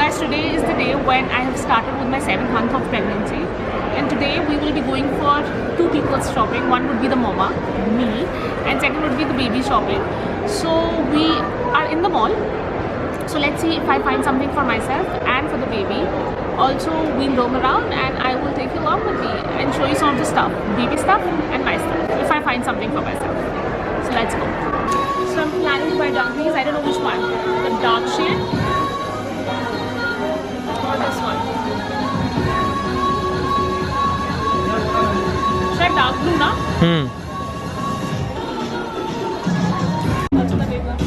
guys, today is the day when I have started with my 7th month of pregnancy, and today we will be going for 2 people's shopping. One would be the mama, me, and second would be the baby shopping. So we are in the mall. So let's see if I find something for myself and for the baby. Also, we'll roam around and I will take you along with me and show you some of the stuff, baby stuff and my stuff, if I find something for myself. So let's go. So I'm planning to buy dungarees. I don't know which one. The dark shade or this one. Should I dark blue now? Also the big one.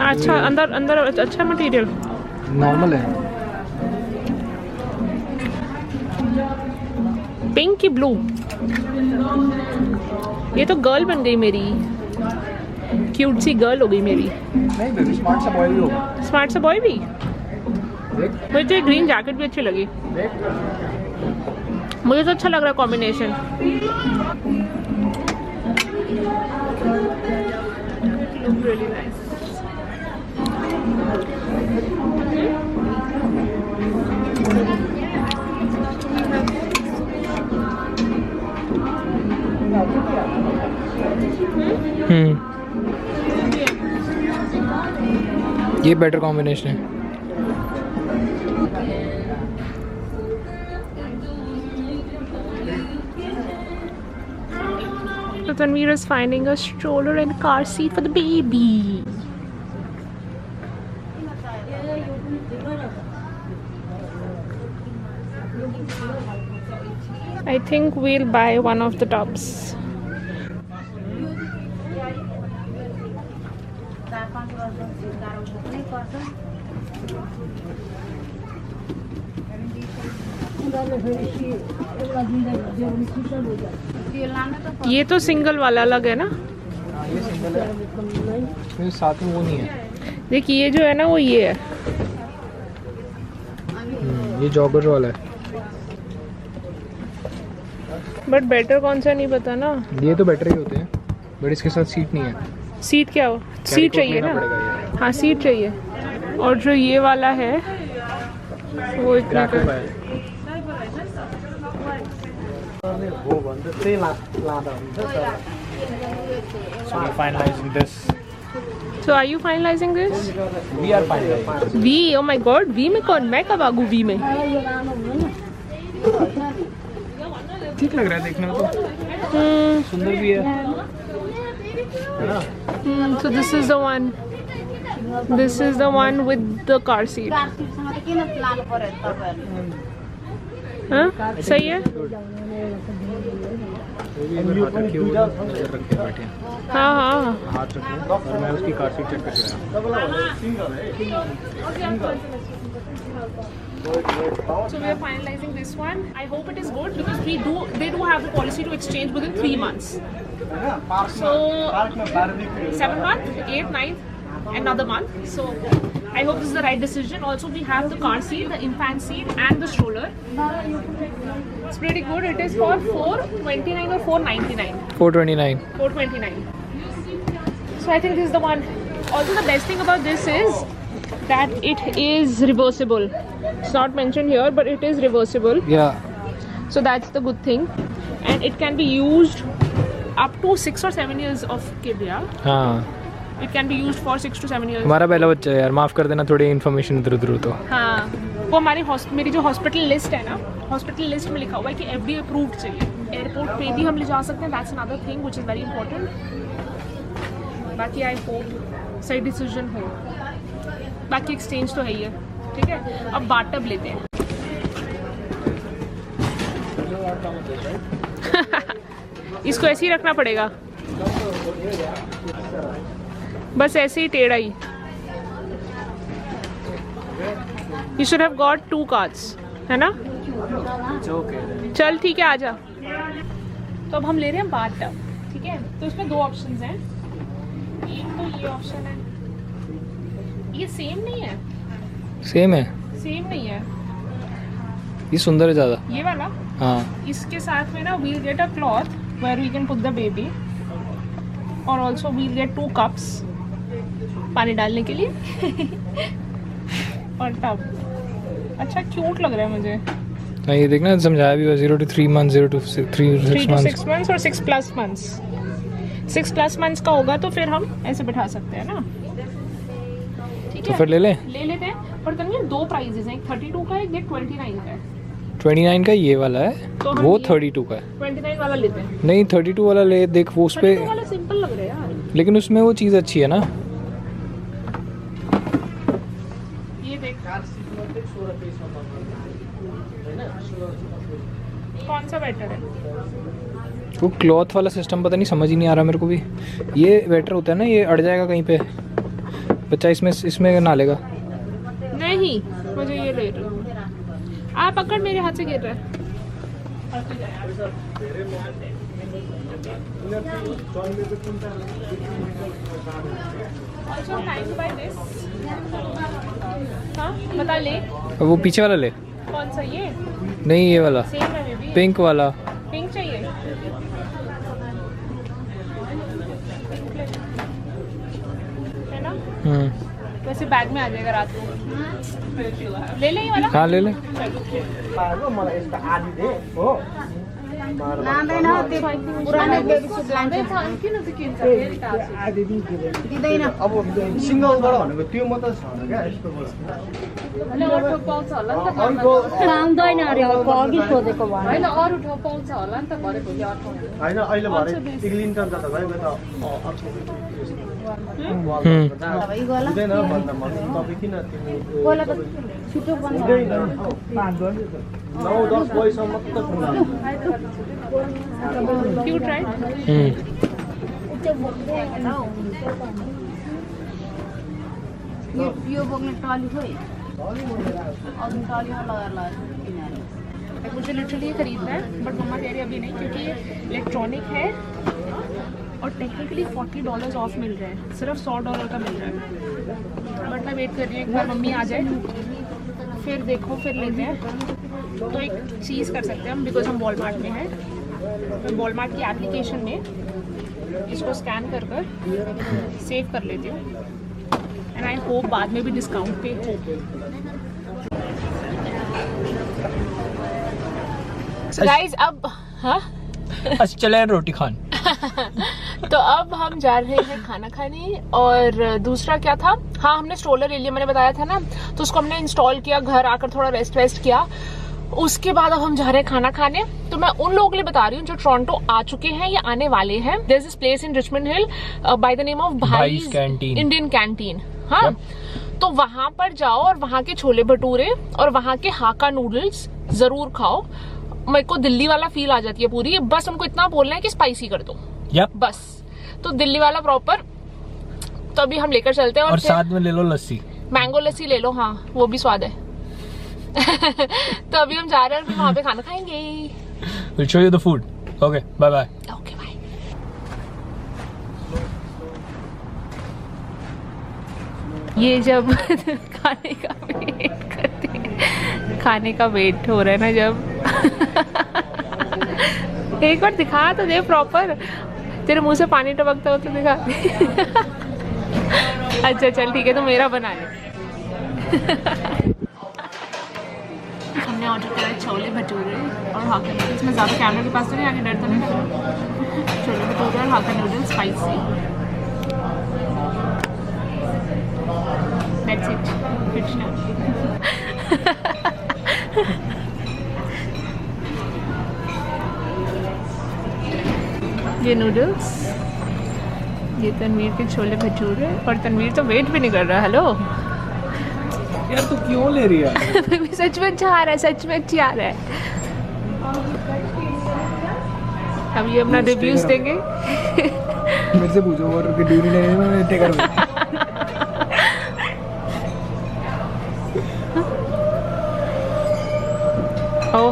अच्छा अंदर अंदर अच्छा material normal है। Pink की blue. ये तो girl बन गई मेरी, क्यूट सी गर्ल हो गई मेरी। नहीं बेबी, स्मार्ट सा बॉय भी होगा। स्मार्ट सा बॉय भी। देख मुझे ग्रीन जैकेट भी अच्छी लगी। मुझे तो अच्छा लग रहा है कॉम्बिनेशन। Really nice. ये बेटर कॉम्बिनेशन है। So Tanveer is finding a stroller and car seat for the baby. I think we'll buy one of the tops. ये तो सिंगल वाला अलग है ना? ये सिंगल है, इसमें साथ में वो नहीं है। देखिए ये जो है ना वो ये है। ये जॉगर वाला है। बट बेटर कौन सा नहीं पता ना। ये तो बेटर ही होते हैं, बट इसके साथ सीट नहीं है। सीट क्या हो? सीट चाहिए ना? हाँ सीट चाहिए। और जो ये वाला है वो इतना का है। So we're finalizing this. So are you finalizing this? We are finalizing. V, oh my God, V में कौन? मैं कब आगू V में? ठीक लग रहा है देखने में तो। सुंदर भी है ना? So this is the one. This is the one with the car seat. हाँ सही है। हाँ हाँ हाथ रखिए और मैं उसकी कार सीट चेक करके So we are finalizing this one. I hope it is good because they do have the policy to exchange within 3 months. So 7th month, 8th, 9th, another month. So I hope this is the right decision. Also we have the car seat, the infant seat and the stroller. It's pretty good. It is for 429 or 499. 429. 429. So I think this is the one. Also the best thing about this is that it is reversible. It's not mentioned here, but it is reversible. Yeah. So that's the good thing. And it can be used up to 6 or 7 years of kid, yeah? हाँ It can be used for 6 to 7 years. हमारा पहला बच्चा है यार, माफ़ कर देना थोड़ी इन्फॉर्मेशन इधर उधर तो। हाँ वो हमारी मेरी जो हॉस्पिटल लिस्ट है ना, हॉस्पिटल लिस्ट में लिखा हुआ है कि FDA अप्रूव्ड चाहिए। एयरपोर्ट पे भी हम ले जा सकते हैं। That's another thing which is very important. बाकी आई होप सही डिसीजन हो। बाकी एक्सचेंज तो है ही है, ठीक है। अब बाटअप लेते हैं। इसको ऐसे ही रखना पड़ेगा, बस ऐसे ही टेढ़ा ही। You should have got 2 cards, है ना? चल ठीक है आजा। तो अब हम ले रहे हैं बाटअप, ठीक है। तो इसमें 2 ऑप्शंस हैं। एक तो ये ऑप्शन है, ये सेम नहीं है। सेम है? सेम नहीं है। ये सुंदर है ज़्यादा। ये वाला हाँ इसके साथ में ना we'll get a cloth where we can put the baby, और ऑल्सो वील गेट 2 कप्स पानी डालने के लिए और टब। अच्छा क्यूट लग रहा है मुझे। हाँ, ये देखना समझाया भी हुआ 0 to 3 months, 0 to 3 to 6 months। 6 months और 6+ months। 6+ months का होगा तो फिर हम ऐसे बिठा सकते हैं ना। ठीक तो है, फिर ले लें। ले लेते हैं। पर तन्वीर 2 प्राइजेस हैं, एक 32 का है, एक 29 का है। 29 का ये वाला है, तो हम वो ये 32 का है। 29 वाला लेते हैं। नहीं 32 वाला ले, देख वो उस पे, 32 वाला सिंपल लग रहा है यार। लेकिन उसमें वो चीज़ अच्छी है ना। ये देख कौन सा बेटर है? वो क्लॉथ वाला सिस्टम पता नहीं, समझ ही नहीं आ रहा मेरे को भी। ये बेटर होता है ना, ये अड़ जाएगा कहीं पे, बच्चा इसमें ना लेगा। नहीं, मुझे ये ले रहा हूँ। आप पकड़, मेरे हाथ से गिर रहा है। Also, time to buy this. हाँ, बता ले। वो पीछे वाला ले। कौन सा ये? नहीं ये वाला, सेम है बेबी। पिंक वाला। पिंक चाहिए? है ना? वैसे बैग में आ जाएगा रात को। ले ले ये वाला। हाँ ले ले। पुरानो बेबी सुट लान्छ दिँदैन अब सिङ्गलबाट भनेको त्यो मात्रै छ क्या यस्तोबाट पाउँदैन अरे अर्को अघि सोधेको भएन होइन अहिले भरे इग्लिन्टर जाँदा भयो त अर्को हुँदैन भन्दा तपाईँ किन पहिला त छिटो बन्द हुँदैन 9-10 बजीसम्म मात्र खुला क्यूट राइट? यो बोक्ने टली खोइ अघि टलीमा लगाएर किनेर मुझे लिटरली ये खरीदना है, बट मम्मा कह रही अभी नहीं, क्योंकि ये इलेक्ट्रॉनिक है और टेक्निकली $40 ऑफ मिल रहा है, सिर्फ $100 का मिल रहा है। बट मैं वेट कर रही हूँ एक बार मम्मी आ जाए, फिर देखो, फिर लेते हैं। तो एक चीज़ कर सकते हैं हम, बिकॉज हम वॉलमार्ट में हैं, तो वॉलमार्ट की एप्लीकेशन में इसको स्कैन कर सेव कर लेती हूँ, एंड आई होप बाद में भी डिस्काउंट पे हो। गाइस अब हाँ चले रोटी खान। तो अब हम जा रहे हैं खाना खाने। और दूसरा क्या था, हाँ हमने स्ट्रोलर ले लिया, मैंने बताया था ना, तो उसको हमने इंस्टॉल किया, घर आकर थोड़ा रेस्ट किया। उसके बाद अब हम जा रहे हैं खाना खाने। तो मैं उन लोगों के लिए बता रही हूँ जो टोरंटो आ चुके हैं या आने वाले हैं। There is this place in Richmond Hill by the name of भाई's कैंटीन, इंडियन कैंटीन। हाँ तो वहां पर जाओ और वहां के छोले भटूरे और वहां के हाका नूडल्स जरूर खाओ। मेरे को दिल्ली वाला फील आ जाती है पूरी, बस उनको इतना बोलना है कि स्पाइसी कर दो, बस। तो दिल्ली वाला प्रॉपर। तो अभी हम लेकर चलते हैं और साथ में ले लो लस्सी, मैंगो लस्सी ले लो, हाँ वो भी स्वाद है। तो अभी हम जा रहे हैं और फिर वहाँ पे खाना खाएंगे। We'll show you the food. Okay, bye bye. Okay bye. ये जब खाने का वेट करते हैं, खाने का वेट हो रहा है ना जब एक बार दिखा तो दे प्रॉपर, तेरे मुंह से पानी टपकता हो तो दिखा। अच्छा चल ठीक है, तो मेरा बना ले। हमने ऑर्डर करा छोले भटूरे और हाका नूडल्स। मैं ज़्यादा कैमरे के पास तो नहीं आके, डर तो नहीं लग रहा। छोले भटूरे और हाका noodles spicy. That's it. It's done. ये नूडल्स, ये तनवीर के छोले भटूरे, और तनवीर तो वेट भी नहीं कर रहा। हेलो यार तू क्यों ले रही है? सच में अच्छा आ रहा है, सच में अच्छी आ रहा है। अब ये अपना रिव्यूज देंगे। मेरे से पूछो और कि ड्यूरी नहीं है, मैं टेकर हूं।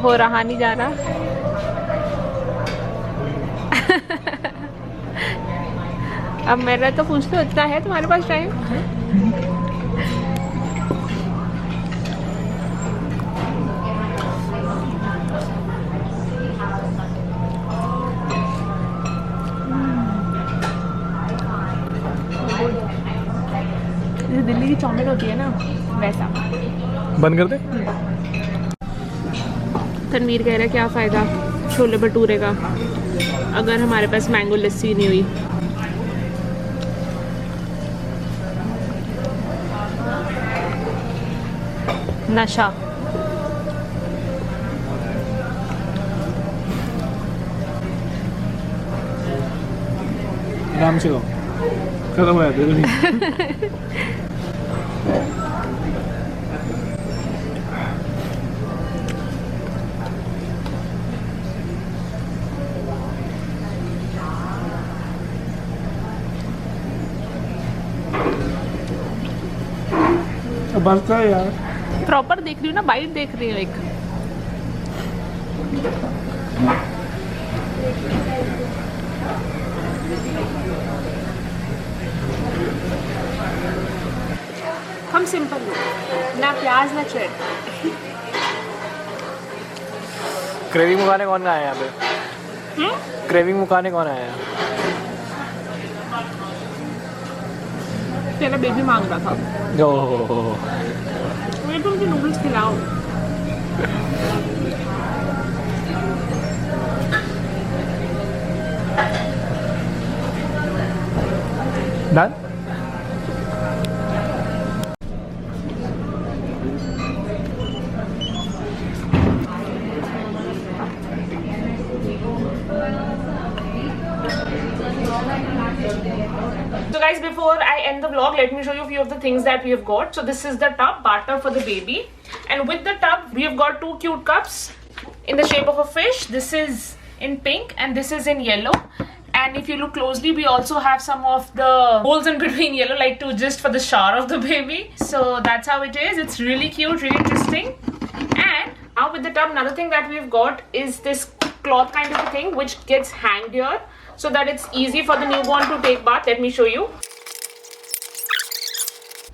हो रहा नहीं जा रहा। अब मेरा तो पूछ लो, इतना है तुम्हारे पास टाइम? दिल्ली की चाउमीन होती है ना, वैसा। बंद कर दे। तनवीर कह रहा है क्या फ़ायदा छोले भटूरे का अगर हमारे पास मैंगो लस्सी नहीं हुई। नशा। आराम से हो, खत्म हो जाते। बस का यार, प्रॉपर देख रही हूँ ना, बाइट देख रही हूँ एक। हम सिंपल लोग, ना प्याज ना चेट। क्रेविंग मुकाने कौन आया यहाँ पे? क्रेविंग मुकाने कौन आया? तेरा बेबी मांग रहा था, ओह, मुझे तो उनके नूडल्स खिलाओ। Done. So guys, before I end the vlog, let me show you a few of the things that we have got. So this is the tub, batter for the baby, and with the tub we have got two cute cups in the shape of a fish. This is in pink and this is in yellow. And if you look closely, we also have some of the holes in between yellow, like to just for the shower of the baby. So that's how it is. It's really cute, really interesting. And now with the tub, another thing that we've got is this cloth kind of a thing which gets hanged here, so that it's easy for the newborn to take bath. Let me show you.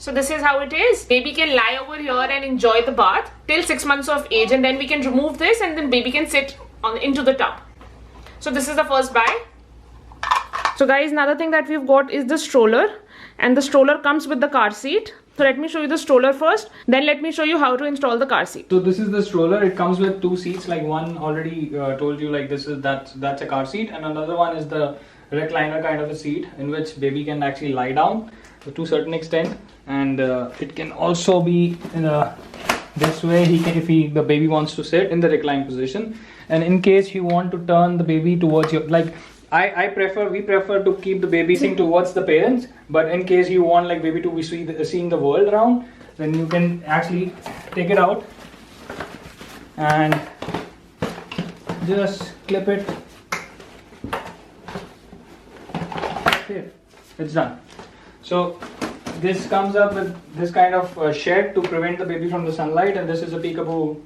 So this is how it is. Baby can lie over here and enjoy the bath till 6 months of age, and then we can remove this and then baby can sit into the tub. So this is the first buy. So guys, another thing that we've got is the stroller, and the stroller comes with the car seat. So let me show you the stroller first, then let me show you how to install the car seat. So this is the stroller. It comes with two seats, like one already told you, like that's a car seat, and another one is the recliner kind of a seat in which baby can actually lie down to a certain extent, and it can also be in this way. He can, if the baby wants to sit in the recline position, and in case you want to turn the baby towards your, like we prefer to keep the baby facing towards the parents, but in case you want like baby to be seeing the world around, then you can actually take it out and just clip it. Here, it's done. So this comes up with this kind of shed to prevent the baby from the sunlight, and this is a peekaboo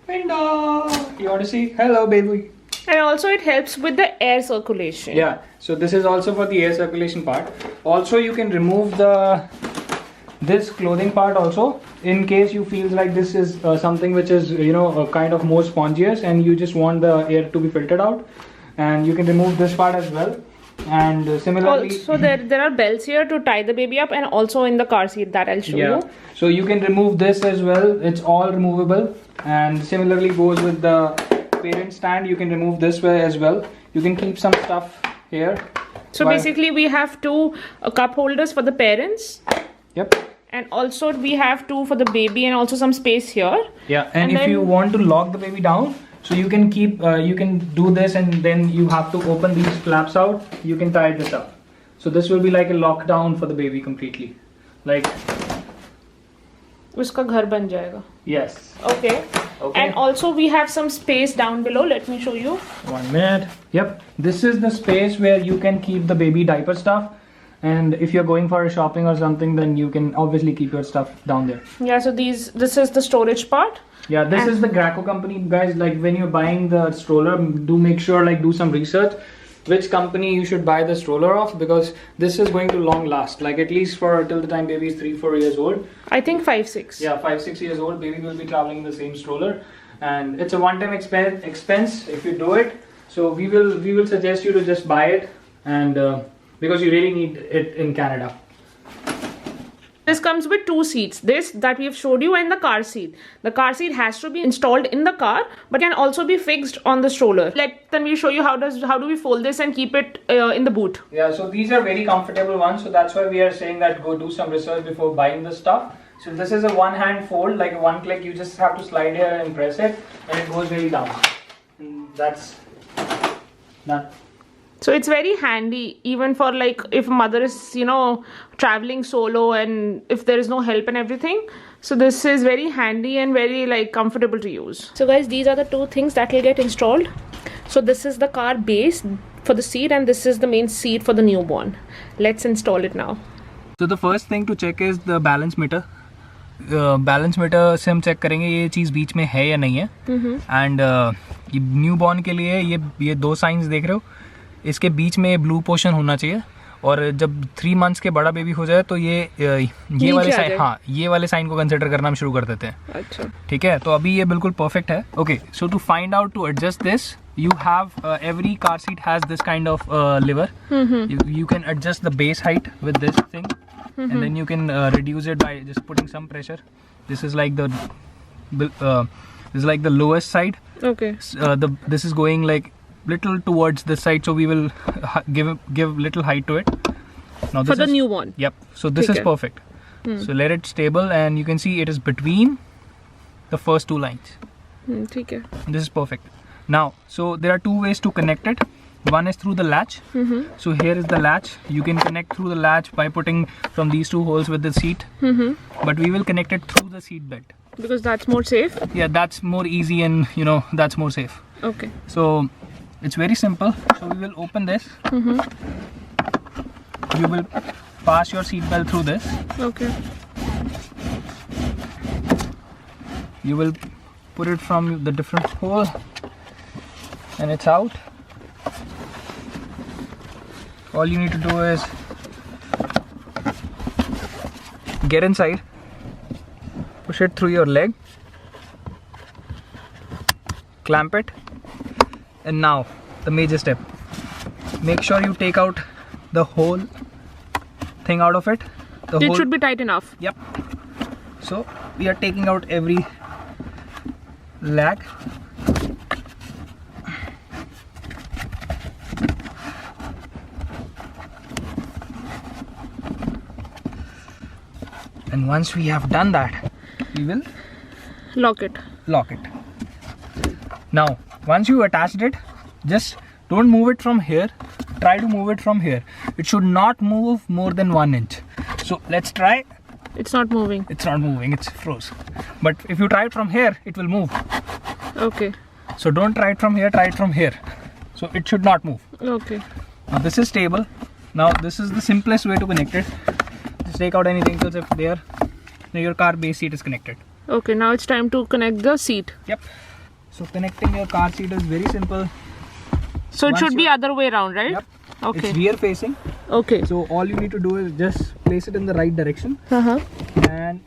window. You want to see? Hello, baby. And also it helps with the air circulation. Yeah, so this is also for the air circulation part. Also you can remove this clothing part also, in case you feel like this is something which is, you know, kind of more spongious and you just want the air to be filtered out, and you can remove this part as well. And similarly, also there are belts here to tie the baby up, and also in the car seat that I'll show you. So you can remove this as well. It's all removable, and similarly goes with the parent stand. You can remove this way as well. You can keep some stuff here. So basically we have two cup holders for the parents. Yep. And also we have two for the baby, and also some space here. Yeah, and if you want to lock the baby down, so you can keep you can do this, and then you have to open these flaps out. You can tie this up. So this will be like a lockdown for the baby completely, like उसका घर बन जाएगा. Yes. Okay. And also we have some space down below. Let me show you. 1 minute. Yep, this is the space where you can keep the baby diaper stuff, and if you're going for a shopping or something, then you can obviously keep your stuff down there. Yeah, so this is the storage part. Yeah, this is the Graco company, guys. Like when you're buying the stroller, do make sure, like, do some research which company you should buy the stroller of, because this is going to long last, like at least for till the time baby is 3-4 years old. I think 5-6. Yeah, 5-6 years old, baby will be traveling in the same stroller, and it's a one-time expense if you do it. So we will suggest you to just buy it, and because you really need it in Canada. This comes with 2 seats. This that we have showed you and the car seat. The car seat has to be installed in the car, but can also be fixed on the stroller. Let me show you how do we fold this and keep it in the boot. Yeah, so these are very comfortable ones. So that's why we are saying that go do some research before buying the stuff. So this is a one-hand fold, like one click. You just have to slide here and press it, and it goes really down. And that's done. So it's very handy even for like if mother is traveling solo and if there is no help and everything. So this is very handy and very like comfortable to use. So guys, these are the 2 things that will get installed. So this is the car base for the seat and this is the main seat for the newborn. Let's install it now. So the first thing to check is the balance meter. Balance meter से हम check करेंगे ये चीज़ बीच में है या नहीं है. And ये न्यू बॉर्न के लिए ये 2 साइंस देख रहे हो, इसके बीच में ब्लू पोर्शन होना चाहिए. और जब 3 मंथ्स के बड़ा बेबी हो जाए तो ये वाले साइन, हाँ ये वाले साइन को कंसिडर करना हम शुरू कर देते हैं. अच्छा ठीक है, तो अभी ये बिल्कुल परफेक्ट है. Okay, so to find out to adjust this you have every car seat has this kind of lever. You can adjust the base height with this thing, and then you can reduce it by just putting some pressure. This is like the lowest side. Okay. This is going like little towards this side, so we will give little height to it. Now this for the is, newborn. Yep. So this is perfect. So let it stable, and you can see it is between the first 2 lines. ठीक है. This is perfect. Now, so there are 2 ways to connect it. One is through the latch. So here is the latch. You can connect through the latch by putting from these 2 holes with the seat. But we will connect it through the seat belt. Because that's more safe. Yeah, that's more easy and that's more safe. Okay. So it's very simple. So we will open this. You will pass your seat belt through this. Okay. You will put it from the different hole. And it's out. All you need to do is get inside, push it through your leg, clamp it, and now the major step. Make sure you take out the whole thing out of it. It should be tight enough. Yep. So we are taking out every lag. And once we have done that, we will lock it. Now once you attached it, just don't move it from here, try to move it from here. It should not move more than 1 inch. So let's try. It's not moving. It's froze. But if you try it from here, it will move. Okay. So don't try it from here, try it from here. So it should not move. Okay. Now this is stable. Now this is the simplest way to connect it. Just take out any wrinkles if there. Now your car base seat is connected. Okay, now it's time to connect the seat. Yep. So connecting your car seat is very simple. So it should be other way around, right? Yep. Okay. It's rear facing. Okay. So all you need to do is just place it in the right direction. And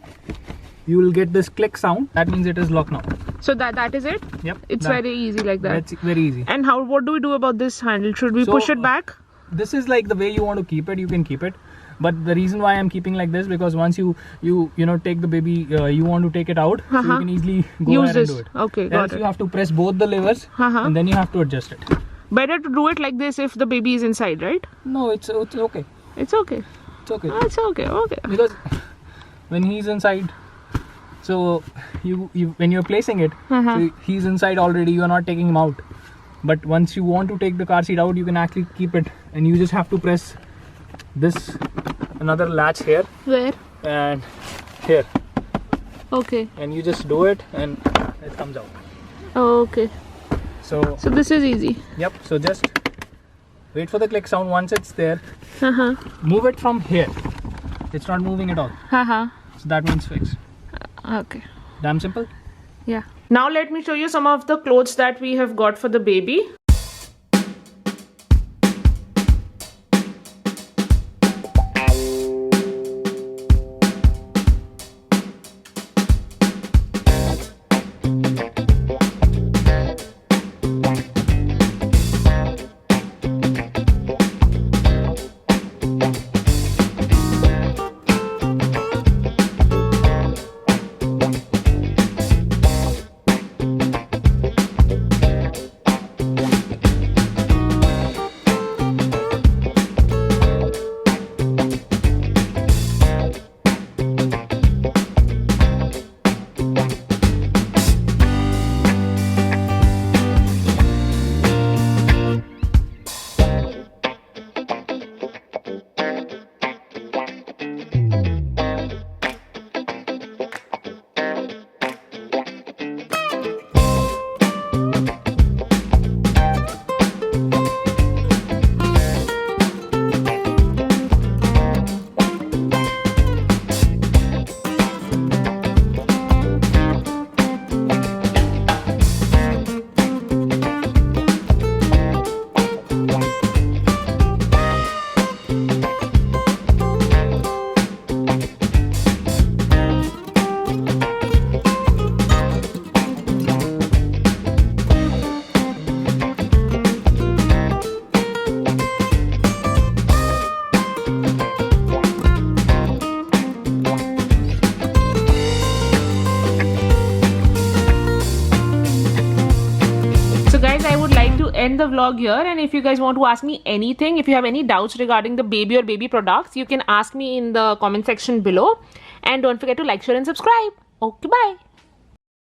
you will get this click sound. That means it is locked now. So that is it? Yep. It's very easy like that. That's very easy. And what do we do about this handle? Should we push it back? This is like the way you want to keep it, you can keep it. But the reason why I'm keeping like this, because once you take the baby, you want to take it out, so you can easily go use ahead this. and do it. Okay, got Else it. you have to press both the levers, and then you have to adjust it. Better to do it like this if the baby is inside, right? No, it's okay. It's okay. It's okay. It's okay. Okay. Because when he's inside, so you when you're placing it, so he's inside already. You are not taking him out. But once you want to take the car seat out, you can actually keep it, and you just have to press this another latch here Where? and here, Okay. and you just do it and it comes out. Okay. So this is easy. yep, so just wait for the click sound. Once it's there, Uh-huh. move it from here. It's not moving at all, Uh-huh. so that means fixed. Okay. Damn simple. Yeah. Now let me show you some of the clothes that we have got for the baby. vlog here, and if you guys want to ask me anything, if you have any doubts regarding the baby or baby products, you can ask me in the comment section below. And don't forget to like, share and subscribe. Okay, bye.